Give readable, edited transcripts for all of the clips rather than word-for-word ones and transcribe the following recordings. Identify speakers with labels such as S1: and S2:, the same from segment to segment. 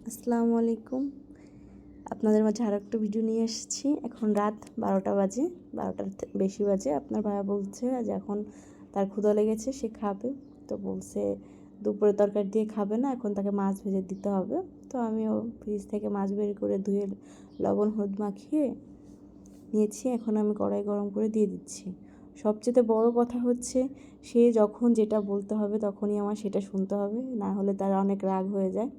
S1: আসসালামু আলাইকুম। আপনাদের মাঝে আরও একটা ভিডিও নিয়ে এসেছি। এখন রাত 12টা বাজে, 12টার বেশি বাজে। আপনার ভাইয়া বলছে যে এখন তার ক্ষুধা লেগেছে, সে খাবে। তো বলছে দুপুরে তরকারি দিয়ে খাবে না, এখন তাকে মাছ ভেজে দিতে হবে। তো আমিও ফ্রিজ থেকে মাছ বের করে ধুয়ে লবণ হলুদ মাখিয়ে নিয়েছি। এখন আমি কড়াই গরম করে দিয়ে দিচ্ছি। সবচেয়ে বড় কথা হচ্ছে, সে যখন যেটা বলতে হবে তখনই আমার সেটা শুনতে হবে, না হলে তার অনেক রাগ হয়ে যায়।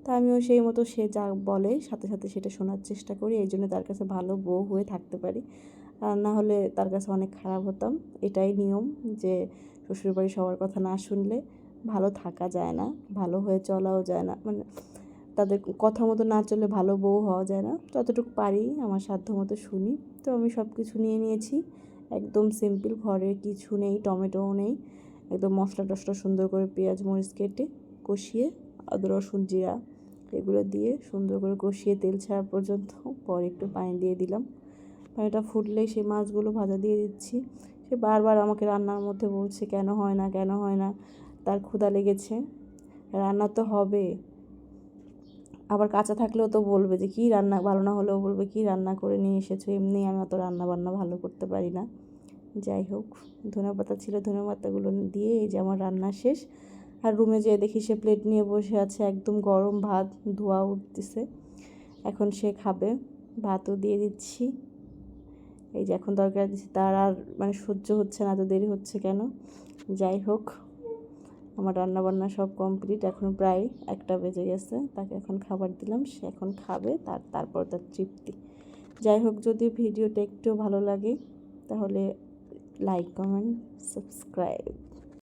S1: তা আমিও সেই মতো সে যা বলে সাথে সাথে সেটা শোনার চেষ্টা করি। এই জন্য তার কাছে ভালো বউ হয়ে থাকতে পারি, আর না হলে তার কাছে অনেক খারাপ হতাম। এটাই নিয়ম যে শ্বশুরবাড়ি সবার কথা না শুনলে ভালো থাকা যায় না, ভালো হয়ে চলাও যায় না, মানে তাদের কথা মতো না চললে ভালো বউ হওয়া যায় না। যতটুকু পারি আমার সাধ্য মতো শুনি। তো আমি সব কিছু নিয়ে নিয়েছি, একদম সিম্পল, ঘরে কিছু নেই, টমেটোও নেই। একদম মশলা টশলা সুন্দর করে পেঁয়াজ মরিচ কেটে কষিয়ে আদা রসুন জিরা এগুলো দিয়ে সুন্দর করে কষিয়ে তেল ছাড়া পর্যন্ত, পরে একটু পানি দিয়ে দিলাম। পানিটা ফুটলেই সেই মাছগুলো ভাজা দিয়ে দিচ্ছি। সে বারবার আমাকে রান্নার মধ্যে বলছে কেন হয় না, কেন হয় না। তার ক্ষুধা লেগেছে, রান্না তো হবে। আবার কাঁচা থাকলেও তো বলবে যে কী রান্না, ভালো না হলেও বলবে কী রান্না করে নিয়ে এসেছো। এমনি আমি অত রান্না বান্না ভালো করতে পারি না। যাই হোক, ধনেপাতা ছিল, ধনেপাতাগুলো দিয়ে এই যে আমার রান্না শেষ। আর রুমে যেয়ে দেখি সে প্লেট নিয়ে বসে আছে, একদম গরম ভাত, ধোয়া উঠতেছে। এখন সে খাবে, ভাতও দিয়ে দিচ্ছি। এই যে এখন তরকারি দিচ্ছি, তার আর মানে সহ্য হচ্ছে না, তো দেরি হচ্ছে কেন। যাই হোক, আমার রান্নাবান্না সব কমপ্লিট। এখন প্রায় 1টা বেজে গেছে। তাকে এখন খাবার দিলাম, সে এখন খাবে, তারপর তার তৃপ্তি। যাই হোক, যদি ভিডিওটা একটু ভালো লাগে তাহলে লাইক কমেন্ট সাবস্ক্রাইব।